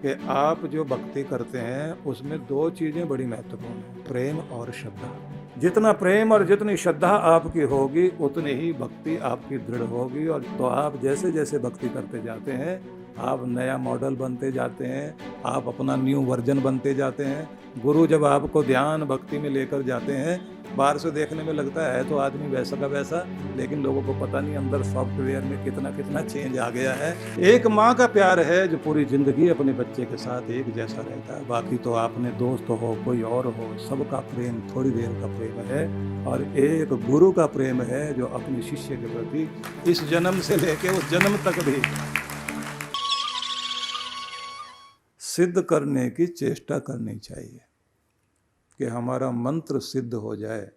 कि आप जो भक्ति करते हैं उसमें दो चीज़ें बड़ी महत्वपूर्ण हैं, प्रेम और श्रद्धा। जितना प्रेम और जितनी श्रद्धा आपकी होगी उतनी ही भक्ति आपकी दृढ़ होगी, और तो आप जैसे जैसे भक्ति करते जाते हैं आप नया मॉडल बनते जाते हैं, आप अपना न्यू वर्जन बनते जाते हैं। गुरु जब आपको ध्यान भक्ति में लेकर जाते हैं, बाहर से देखने में लगता है तो आदमी वैसा का वैसा, लेकिन लोगों को पता नहीं अंदर सॉफ्टवेयर में कितना कितना चेंज आ गया है। एक माँ का प्यार है जो पूरी जिंदगी अपने बच्चे के साथ एक जैसा रहता है। बाकी तो आपने दोस्त हो कोई और हो, सबका प्रेम थोड़ी देर का प्रेम है, और एक गुरु का प्रेम है जो अपने शिष्य के प्रति इस जन्म से लेके उस जन्म तक भी सिद्ध करने की चेष्टा करनी चाहिए कि हमारा मंत्र सिद्ध हो जाए।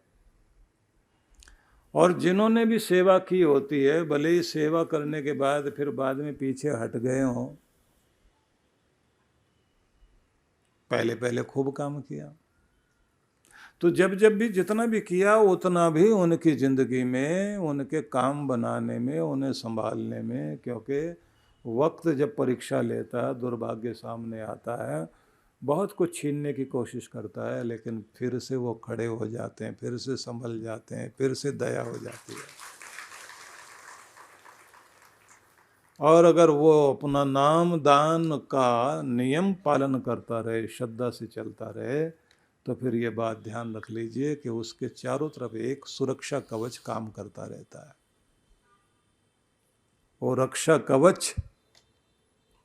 और जिन्होंने भी सेवा की होती है, भले ही सेवा करने के बाद फिर बाद में पीछे हट गए हों, पहले पहले खूब काम किया, तो जब जब भी जितना भी किया उतना भी उनकी ज़िंदगी में, उनके काम बनाने में, उन्हें संभालने में, क्योंकि वक्त जब परीक्षा लेता है, दुर्भाग्य सामने आता है, बहुत कुछ छीनने की कोशिश करता है, लेकिन फिर से वो खड़े हो जाते हैं, फिर से संभल जाते हैं, फिर से दया हो जाती है। और अगर वो अपना नाम दान का नियम पालन करता रहे, श्रद्धा से चलता रहे, तो फिर ये बात ध्यान रख लीजिए कि उसके चारों तरफ एक सुरक्षा कवच काम करता रहता है। वो रक्षा कवच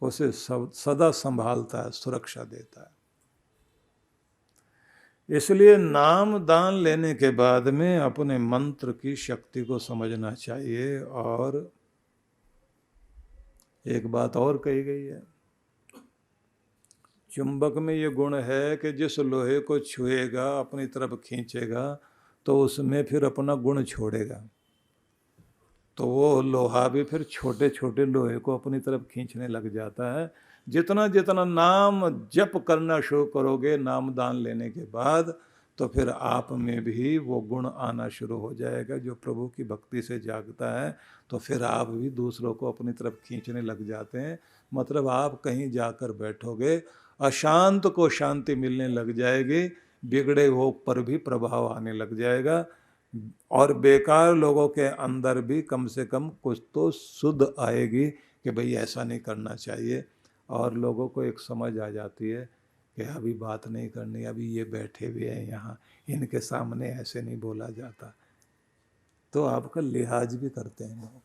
उसे सदा संभालता है, सुरक्षा देता है। इसलिए नाम दान लेने के बाद में अपने मंत्र की शक्ति को समझना चाहिए। और एक बात और कही गई है, चुंबक में ये गुण है कि जिस लोहे को छुएगा, अपनी तरफ खींचेगा, तो उसमें फिर अपना गुण छोड़ेगा, तो वो लोहा भी फिर छोटे छोटे लोहे को अपनी तरफ खींचने लग जाता है। जितना जितना नाम जप करना शुरू करोगे नाम दान लेने के बाद, तो फिर आप में भी वो गुण आना शुरू हो जाएगा जो प्रभु की भक्ति से जागता है। तो फिर आप भी दूसरों को अपनी तरफ खींचने लग जाते हैं। मतलब आप कहीं जाकर बैठोगे, अशांत को शांति मिलने लग जाएगी, बिगड़े हो पर भी प्रभाव आने लग जाएगा, और बेकार लोगों के अंदर भी कम से कम कुछ तो शुद्ध आएगी कि भाई ऐसा नहीं करना चाहिए। और लोगों को एक समझ आ जाती है कि अभी बात नहीं करनी, अभी ये बैठे हुए हैं यहाँ, इनके सामने ऐसे नहीं बोला जाता, तो आपका लिहाज भी करते हैं लोग।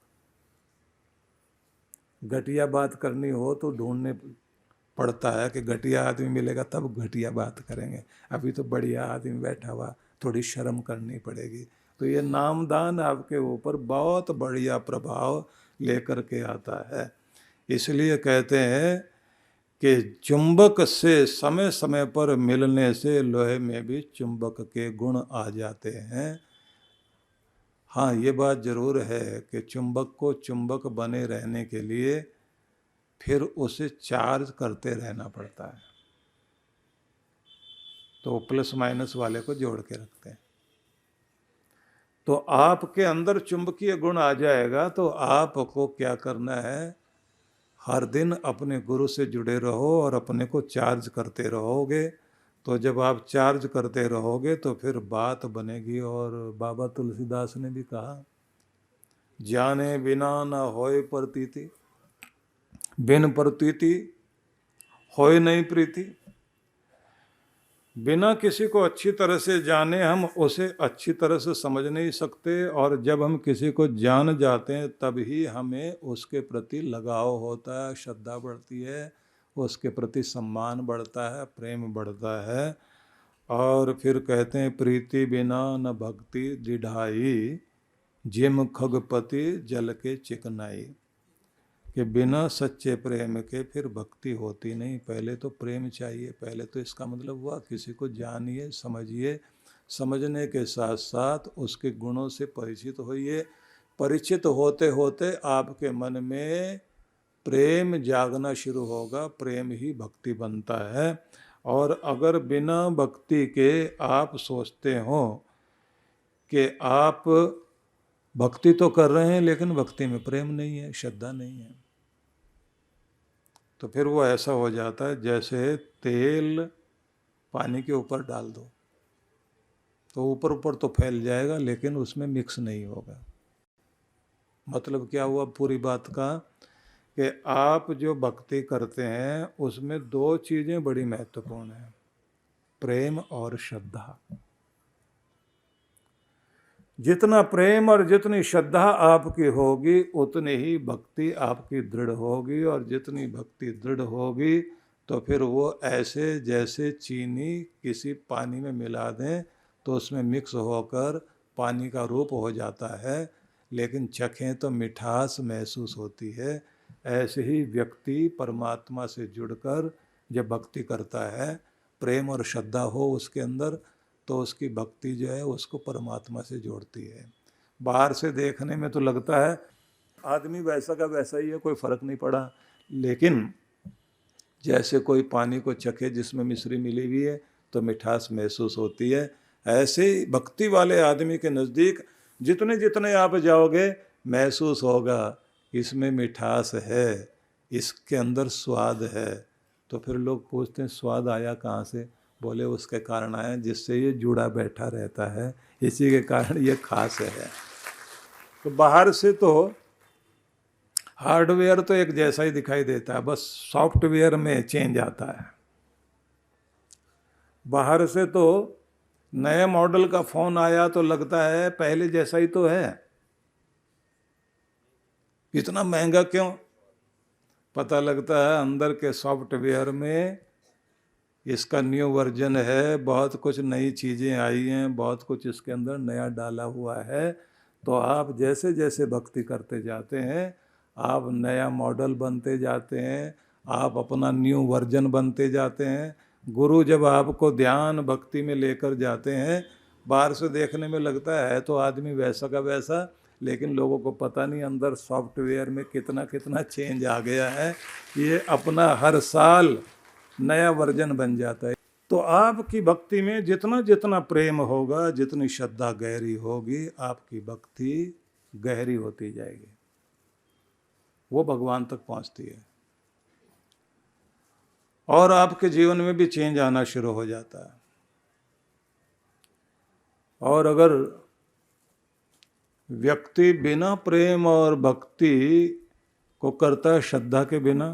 घटिया बात करनी हो तो ढूंढने पड़ता है कि घटिया आदमी मिलेगा तब घटिया बात करेंगे, अभी तो बढ़िया आदमी बैठा हुआ, थोड़ी शर्म करनी पड़ेगी। तो ये नामदान आपके ऊपर बहुत बढ़िया प्रभाव लेकर के आता है। इसलिए कहते हैं कि चुंबक से समय समय पर मिलने से लोहे में भी चुंबक के गुण आ जाते हैं। हाँ, ये बात जरूर है कि चुंबक को चुंबक बने रहने के लिए फिर उसे चार्ज करते रहना पड़ता है, तो प्लस माइनस वाले को जोड़ के रखते हैं। तो आपके अंदर चुंबकीय गुण आ जाएगा, तो आपको क्या करना है, हर दिन अपने गुरु से जुड़े रहो और अपने को चार्ज करते रहोगे। तो जब आप चार्ज करते रहोगे तो फिर बात बनेगी। और बाबा तुलसीदास ने भी कहा, जाने बिना न होए प्रतीति, बिन प्रतीति होए नहीं प्रीति। बिना किसी को अच्छी तरह से जाने हम उसे अच्छी तरह से समझ नहीं सकते, और जब हम किसी को जान जाते हैं तभी हमें उसके प्रति लगाव होता है, श्रद्धा बढ़ती है, उसके प्रति सम्मान बढ़ता है, प्रेम बढ़ता है। और फिर कहते हैं, प्रीति बिना न भक्ति दिढ़ाई, जिम खगपति जल के चिकनाई, कि बिना सच्चे प्रेम के फिर भक्ति होती नहीं। पहले तो प्रेम चाहिए, पहले तो इसका मतलब हुआ किसी को जानिए, समझिए, समझने के साथ साथ उसके गुणों से परिचित होइए। परिचित होते होते आपके मन में प्रेम जागना शुरू होगा, प्रेम ही भक्ति बनता है। और अगर बिना भक्ति के आप सोचते हो कि आप भक्ति तो कर रहे हैं लेकिन भक्ति में प्रेम नहीं है, श्रद्धा नहीं है, तो फिर वो ऐसा हो जाता है जैसे तेल पानी के ऊपर डाल दो, तो ऊपर ऊपर तो फैल जाएगा लेकिन उसमें मिक्स नहीं होगा। मतलब क्या हुआ पूरी बात का कि आप जो भक्ति करते हैं उसमें दो चीज़ें बड़ी महत्वपूर्ण हैं, प्रेम और श्रद्धा। जितना प्रेम और जितनी श्रद्धा आपकी होगी उतनी ही भक्ति आपकी दृढ़ होगी, और जितनी भक्ति दृढ़ होगी तो फिर वो ऐसे जैसे चीनी किसी पानी में मिला दें तो उसमें मिक्स होकर पानी का रूप हो जाता है, लेकिन चखें तो मिठास महसूस होती है। ऐसे ही व्यक्ति परमात्मा से जुड़कर जब भक्ति करता है, प्रेम और श्रद्धा हो उसके अंदर, तो उसकी भक्ति जो है उसको परमात्मा से जोड़ती है। बाहर से देखने में तो लगता है आदमी वैसा का वैसा ही है, कोई फर्क नहीं पड़ा, लेकिन जैसे कोई पानी को चखे जिसमें मिश्री मिली हुई है तो मिठास महसूस होती है, ऐसे ही भक्ति वाले आदमी के नज़दीक जितने जितने आप जाओगे महसूस होगा इसमें मिठास है, इसके अंदर स्वाद है। तो फिर लोग पूछते हैं स्वाद आया कहाँ से? बोले उसके कारण आया जिससे ये जुड़ा बैठा रहता है, इसी के कारण ये खास है। तो बाहर से तो हार्डवेयर तो एक जैसा ही दिखाई देता है, बस सॉफ्टवेयर में चेंज आता है। बाहर से तो नए मॉडल का फ़ोन आया तो लगता है पहले जैसा ही तो है, इतना महंगा क्यों? पता लगता है अंदर के सॉफ्टवेयर में इसका न्यू वर्जन है, बहुत कुछ नई चीज़ें आई हैं, बहुत कुछ इसके अंदर नया डाला हुआ है। तो आप जैसे जैसे भक्ति करते जाते हैं आप नया मॉडल बनते जाते हैं, आप अपना न्यू वर्जन बनते जाते हैं। गुरु जब आपको ध्यान भक्ति में लेकर जाते हैं, बाहर से देखने में लगता है तो आदमी वैसा का वैसा, लेकिन लोगों को पता नहीं अंदर सॉफ्टवेयर में कितना कितना चेंज आ गया है। ये अपना हर साल नया वर्जन बन जाता है। तो आपकी भक्ति में जितना जितना प्रेम होगा, जितनी श्रद्धा गहरी होगी, आपकी भक्ति गहरी होती जाएगी, वो भगवान तक पहुंचती है और आपके जीवन में भी चेंज आना शुरू हो जाता है। और अगर व्यक्ति बिना प्रेम और भक्ति को करता है श्रद्धा के बिना,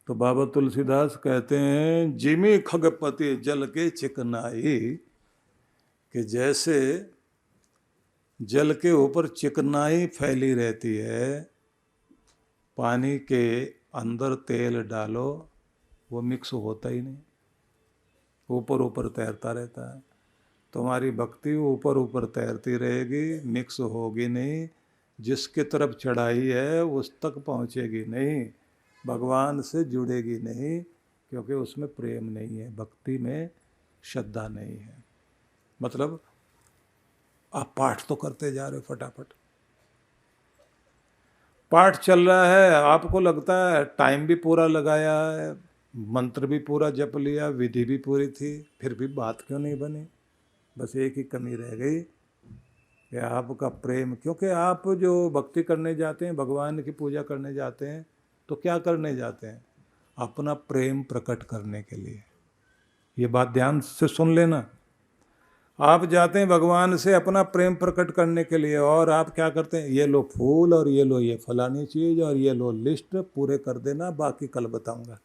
तो बाबा तुलसीदास कहते हैं जिमी खगपति जल के चिकनाई, कि जैसे जल के ऊपर चिकनाई फैली रहती है, पानी के अंदर तेल डालो वो मिक्स होता ही नहीं, ऊपर ऊपर तैरता रहता है। तुम्हारी भक्ति ऊपर ऊपर तैरती रहेगी, मिक्स होगी नहीं, जिसके तरफ चढ़ाई है उस तक पहुँचेगी नहीं, भगवान से जुड़ेगी नहीं, क्योंकि उसमें प्रेम नहीं है, भक्ति में श्रद्धा नहीं है। मतलब आप पाठ तो करते जा रहे हो, फटाफट पाठ चल रहा है, आपको लगता है टाइम भी पूरा लगाया है, मंत्र भी पूरा जप लिया, विधि भी पूरी थी, फिर भी बात क्यों नहीं बनी? बस एक ही कमी रह गई कि आपका प्रेम, क्योंकि आप जो भक्ति करने जाते हैं, भगवान की पूजा करने जाते हैं, तो क्या करने जाते हैं? अपना प्रेम प्रकट करने के लिए। ये बात ध्यान से सुन लेना, आप जाते हैं भगवान से अपना प्रेम प्रकट करने के लिए, और आप क्या करते हैं? ये लो फूल और ये लो ये फलानी चीज़ और ये लो लिस्ट, पूरे कर देना, बाकी कल बताऊंगा।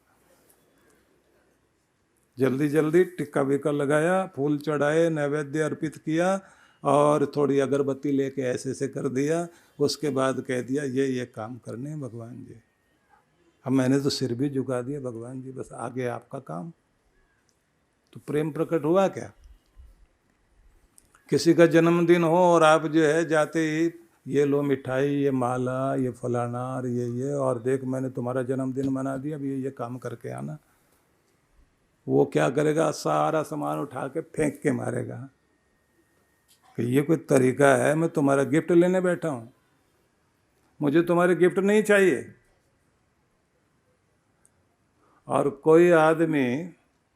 जल्दी जल्दी टिक्का विक्का लगाया, फूल चढ़ाए, नैवेद्य अर्पित किया और थोड़ी अगरबत्ती लेके ऐसे ऐसे कर दिया, उसके बाद कह दिया ये काम करने हैं भगवान जी। अब मैंने तो सिर भी झुका दिया, भगवान जी बस आगे आपका काम। तो प्रेम प्रकट हुआ क्या? किसी का जन्मदिन हो और आप जो है जाते ही ये लो मिठाई, ये माला, ये फलाना और ये, और देख मैंने तुम्हारा जन्मदिन मना दिया, अब ये काम करके आना। वो क्या करेगा? सारा सामान उठा के फेंक के मारेगा कि ये कोई तरीका है? मैं तुम्हारा गिफ्ट लेने बैठा हूँ, मुझे तुम्हारे गिफ्ट नहीं चाहिए। और कोई आदमी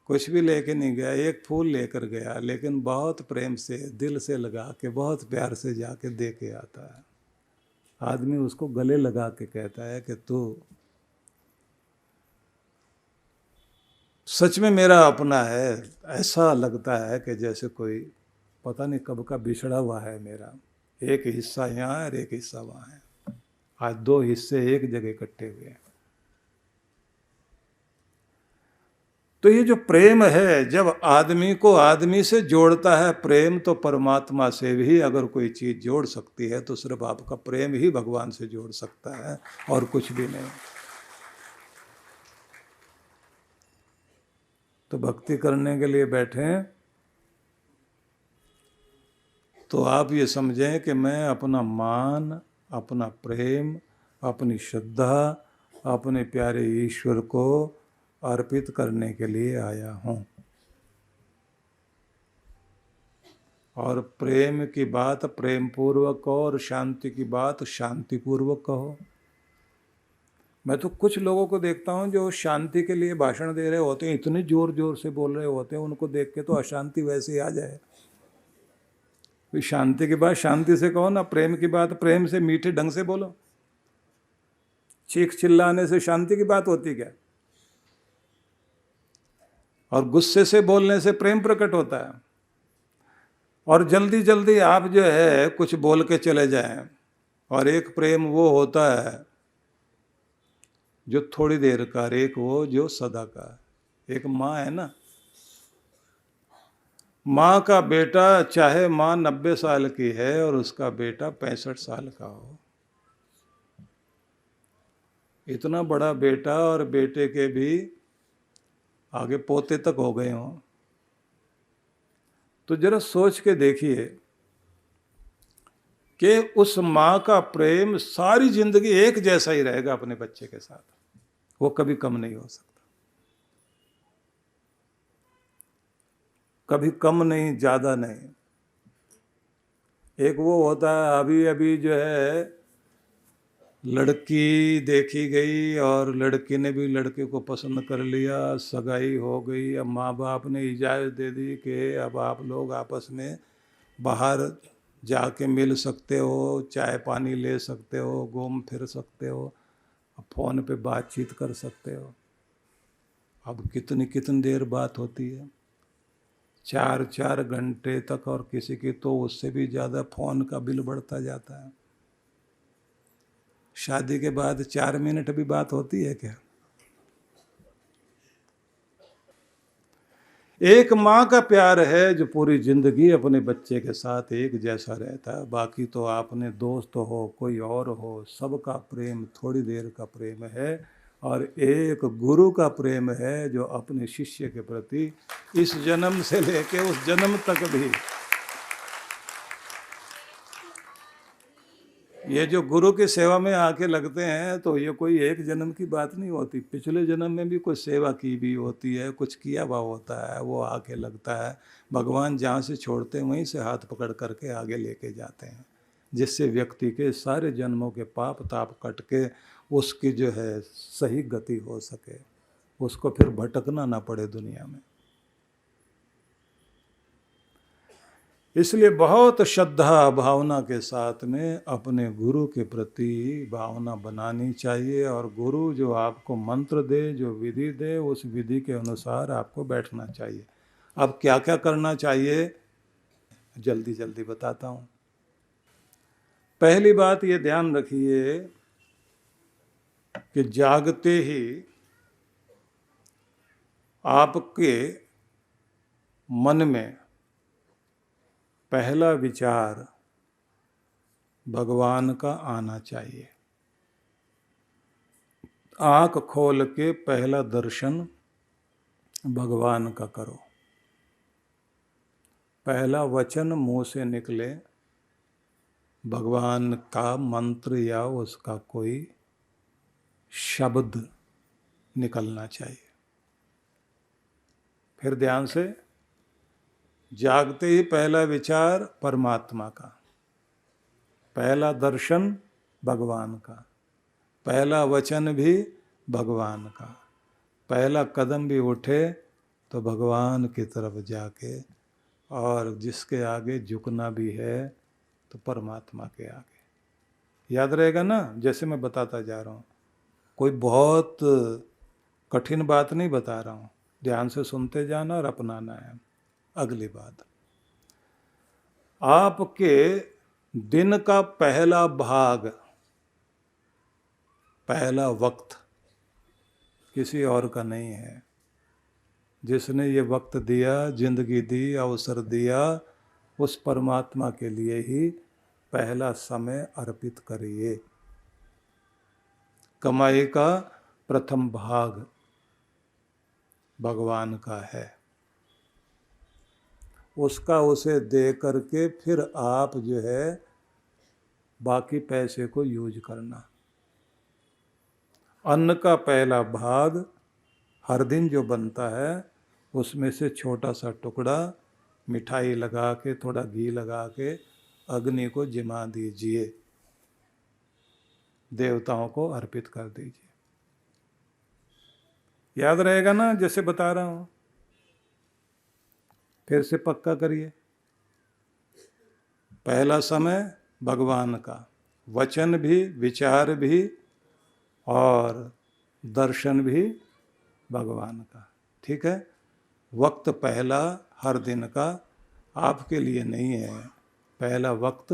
कुछ भी लेके नहीं गया, एक फूल लेकर गया, लेकिन बहुत प्रेम से दिल से लगा के बहुत प्यार से जाके दे के आता है। आदमी उसको गले लगा के कहता है कि तू सच में मेरा अपना है। ऐसा लगता है कि जैसे कोई पता नहीं कब का बिछड़ा हुआ है मेरा, एक हिस्सा यहाँ है और एक हिस्सा वहाँ है। आज दो हिस्से एक जगह इकट्ठे हुए हैं। तो ये जो प्रेम है, जब आदमी को आदमी से जोड़ता है प्रेम, तो परमात्मा से भी अगर कोई चीज जोड़ सकती है तो सिर्फ आपका प्रेम ही भगवान से जोड़ सकता है और कुछ भी नहीं। तो भक्ति करने के लिए बैठे तो आप ये समझें कि मैं अपना मान, अपना प्रेम, अपनी श्रद्धा अपने प्यारे ईश्वर को अर्पित करने के लिए आया हूं। और प्रेम की बात प्रेम पूर्वक कहो और शांति की बात शांति पूर्वक कहो। मैं तो कुछ लोगों को देखता हूं जो शांति के लिए भाषण दे रहे होते हैं, इतने जोर जोर से बोल रहे होते हैं, उनको देख के तो अशांति वैसे ही आ जाए। शांति की बात शांति से कहो ना, प्रेम की बात प्रेम से मीठे ढंग से बोलो। चीख चिल्लाने से शांति की बात होती क्या? और गुस्से से बोलने से प्रेम प्रकट होता है। और जल्दी जल्दी आप जो है कुछ बोल के चले जाएं। और एक प्रेम वो होता है जो थोड़ी देर का, एक वो जो सदा का। एक माँ है ना, माँ का बेटा, चाहे माँ 90 साल की है और उसका बेटा 65 साल का हो, इतना बड़ा बेटा और बेटे के भी आगे पोते तक हो गए हों, तो जरा सोच के देखिए कि उस माँ का प्रेम सारी जिंदगी एक जैसा ही रहेगा अपने बच्चे के साथ, वो कभी कम नहीं हो सकता। कभी कम नहीं, ज्यादा नहीं। एक वो होता है अभी अभी जो है लड़की देखी गई और लड़की ने भी लड़के को पसंद कर लिया, सगाई हो गई। अब माँ बाप ने इजाज़त दे दी कि अब आप लोग आपस में बाहर जाके मिल सकते हो, चाय पानी ले सकते हो, घूम फिर सकते हो, फ़ोन पे बातचीत कर सकते हो। अब कितनी कितनी देर बात होती है, 4-4 घंटे तक, और किसी की तो उससे भी ज़्यादा फ़ोन का बिल बढ़ता जाता है। शादी के बाद 4 मिनट भी बात होती है क्या? एक माँ का प्यार है जो पूरी जिंदगी अपने बच्चे के साथ एक जैसा रहता है। बाकी तो आपने दोस्त हो, कोई और हो, सबका प्रेम थोड़ी देर का प्रेम है। और एक गुरु का प्रेम है जो अपने शिष्य के प्रति इस जन्म से लेके उस जन्म तक भी। ये जो गुरु की सेवा में आके लगते हैं तो ये कोई एक जन्म की बात नहीं होती, पिछले जन्म में भी कुछ सेवा की भी होती है, कुछ किया हुआ होता है, वो आके लगता है। भगवान जहाँ से छोड़ते हैं वहीं से हाथ पकड़ करके आगे लेके जाते हैं, जिससे व्यक्ति के सारे जन्मों के पाप ताप कट के उसकी जो है सही गति हो सके, उसको फिर भटकना ना पड़े दुनिया में। इसलिए बहुत श्रद्धा भावना के साथ में अपने गुरु के प्रति भावना बनानी चाहिए। और गुरु जो आपको मंत्र दे, जो विधि दे, उस विधि के अनुसार आपको बैठना चाहिए। अब क्या क्या करना चाहिए जल्दी जल्दी बताता हूँ। पहली बात ये ध्यान रखिए कि जागते ही आपके मन में पहला विचार भगवान का आना चाहिए। आँख खोल के पहला दर्शन भगवान का करो। पहला वचन मुंह से निकले भगवान का मंत्र या उसका कोई शब्द निकलना चाहिए। फिर ध्यान से, जागते ही पहला विचार परमात्मा का, पहला दर्शन भगवान का, पहला वचन भी भगवान का, पहला कदम भी उठे तो भगवान की तरफ जाके, और जिसके आगे झुकना भी है तो परमात्मा के आगे। याद रहेगा ना, जैसे मैं बताता जा रहा हूँ, कोई बहुत कठिन बात नहीं बता रहा हूँ, ध्यान से सुनते जाना और अपनाना है। अगली बात, आपके दिन का पहला भाग, पहला वक्त किसी और का नहीं है। जिसने ये वक्त दिया, जिंदगी दी, अवसर दिया, उस परमात्मा के लिए ही पहला समय अर्पित करिए। कमाई का प्रथम भाग भगवान का है, उसका उसे दे करके फिर आप जो है बाकी पैसे को यूज करना। अन्न का पहला भाग हर दिन जो बनता है उसमें से छोटा सा टुकड़ा मिठाई लगा के, थोड़ा घी लगा के अग्नि को जिमा दीजिए, देवताओं को अर्पित कर दीजिए। याद रहेगा ना जैसे बता रहा हूं, फिर से पक्का करिए। पहला समय भगवान का, वचन भी, विचार भी और दर्शन भी भगवान का। ठीक है, वक्त पहला हर दिन का आपके लिए नहीं है, पहला वक्त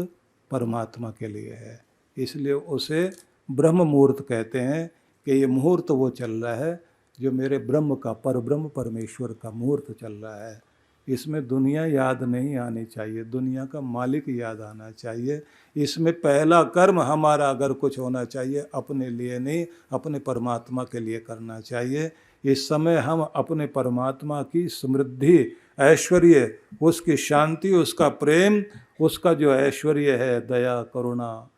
परमात्मा के लिए है। इसलिए उसे ब्रह्म मुहूर्त कहते हैं कि ये मुहूर्त वो चल रहा है जो मेरे ब्रह्म का, परब्रह्म परमेश्वर का मुहूर्त चल रहा है। इसमें दुनिया याद नहीं आनी चाहिए, दुनिया का मालिक याद आना चाहिए। इसमें पहला कर्म हमारा अगर कुछ होना चाहिए, अपने लिए नहीं, अपने परमात्मा के लिए करना चाहिए। इस समय हम अपने परमात्मा की समृद्धि, ऐश्वर्य, उसकी शांति, उसका प्रेम, उसका जो ऐश्वर्य है, दया, करुणा,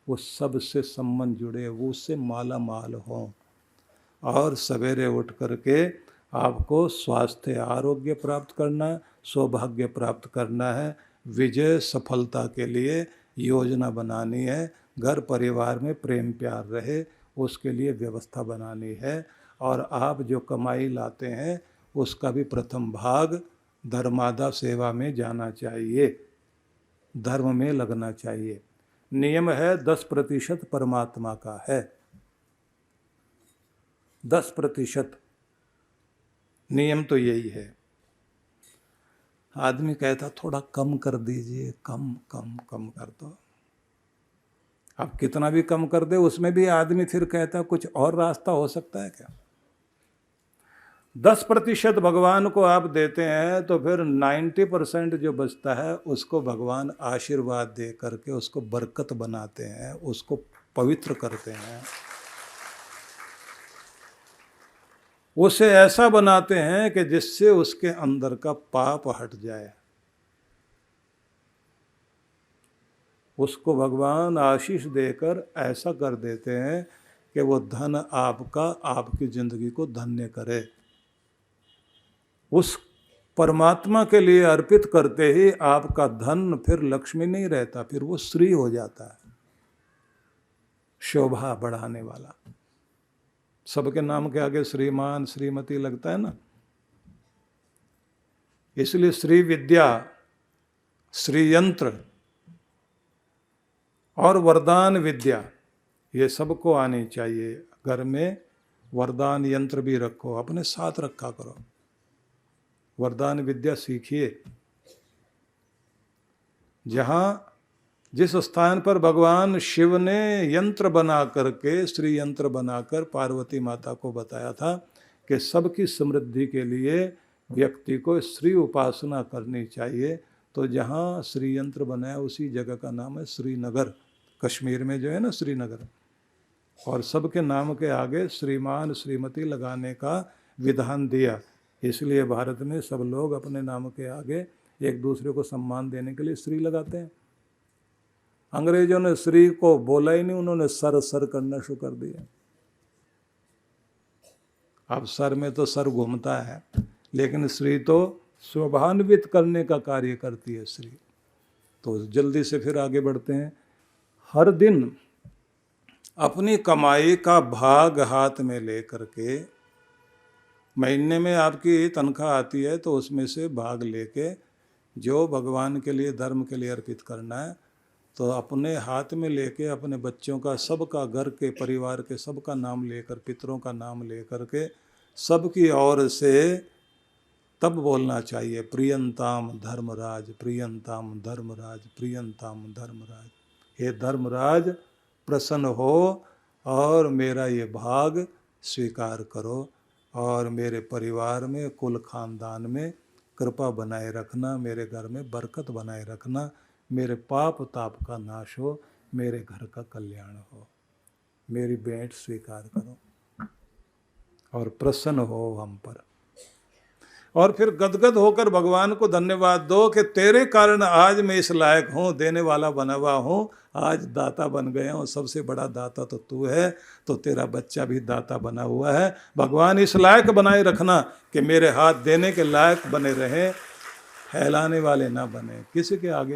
उस सब से संबंध जुड़े, वो उससे माला माल हों। और सवेरे उठ करके आपको स्वास्थ्य, आरोग्य प्राप्त करना है, सौभाग्य प्राप्त करना है, विजय, सफलता के लिए योजना बनानी है, घर परिवार में प्रेम प्यार रहे उसके लिए व्यवस्था बनानी है। और आप जो कमाई लाते हैं उसका भी प्रथम भाग धर्मादा सेवा में जाना चाहिए, धर्म में लगना चाहिए। नियम है 10% परमात्मा का है, 10%। नियम तो यही है। आदमी कहता थोड़ा कम कर दीजिए, कम कम कम कर दो। अब कितना भी कम कर दे उसमें भी आदमी फिर कहता कुछ और रास्ता हो सकता है क्या। 10% भगवान को आप देते हैं तो फिर 90% जो बचता है उसको भगवान आशीर्वाद दे करके उसको बरकत बनाते हैं, उसको पवित्र करते हैं, उसे ऐसा बनाते हैं कि जिससे उसके अंदर का पाप हट जाए। उसको भगवान आशीष देकर ऐसा कर देते हैं कि वो धन आपका, आपकी जिंदगी को धन्य करे। उस परमात्मा के लिए अर्पित करते ही आपका धन फिर लक्ष्मी नहीं रहता, फिर वो श्री हो जाता है, शोभा बढ़ाने वाला। सबके नाम के आगे श्रीमान, श्रीमती लगता है ना। इसलिए श्री विद्या, श्री यंत्र और वरदान विद्या ये सबको आनी चाहिए। घर में वरदान यंत्र भी रखो, अपने साथ रखा करो, वरदान विद्या सीखिए। जहाँ जिस स्थान पर भगवान शिव ने यंत्र बना करके, श्री यंत्र बनाकर पार्वती माता को बताया था कि सबकी समृद्धि के लिए व्यक्ति को श्री उपासना करनी चाहिए, तो जहाँ श्री यंत्र बनाया उसी जगह का नाम है श्रीनगर, कश्मीर में जो है ना श्रीनगर। और सबके नाम के आगे श्रीमान, श्रीमती लगाने का विधान दिया। इसलिए भारत में सब लोग अपने नाम के आगे एक दूसरे को सम्मान देने के लिए श्री लगाते हैं। अंग्रेजों ने श्री को बोला ही नहीं, उन्होंने सर सर करना शुरू कर दिया। अब सर में तो सर घूमता है, लेकिन श्री तो शोभान्वित करने का कार्य करती है श्री। तो जल्दी से फिर आगे बढ़ते हैं। हर दिन अपनी कमाई का भाग हाथ में लेकर के, महीने में आपकी तनख्वाह आती है तो उसमें से भाग लेके जो भगवान के लिए, धर्म के लिए अर्पित करना है, तो अपने हाथ में लेके अपने बच्चों का, सबका, घर के, परिवार के सबका नाम लेकर, पितरों का नाम लेकर के सबकी ओर से तब बोलना चाहिए, प्रियंताम धर्मराज, प्रियंताम धर्मराज, प्रियंताम धर्मराज। हे धर्मराज प्रसन्न हो और मेरा ये भाग स्वीकार करो और मेरे परिवार में, कुल खानदान में कृपा बनाए रखना, मेरे घर में बरकत बनाए रखना, मेरे पाप ताप का नाश हो, मेरे घर का कल्याण हो, मेरी भेंट स्वीकार करो और प्रसन्न हो हम पर। और फिर गदगद होकर भगवान को धन्यवाद दो कि तेरे कारण आज मैं इस लायक हूँ, देने वाला बना हुआ हूँ, आज दाता बन गया हूँ, सबसे बड़ा दाता तो तू है, तो तेरा बच्चा भी दाता बना हुआ है। भगवान इस लायक बनाए रखना कि मेरे हाथ देने के लायक बने रहे, फैलाने वाले ना बने, किसी के आगे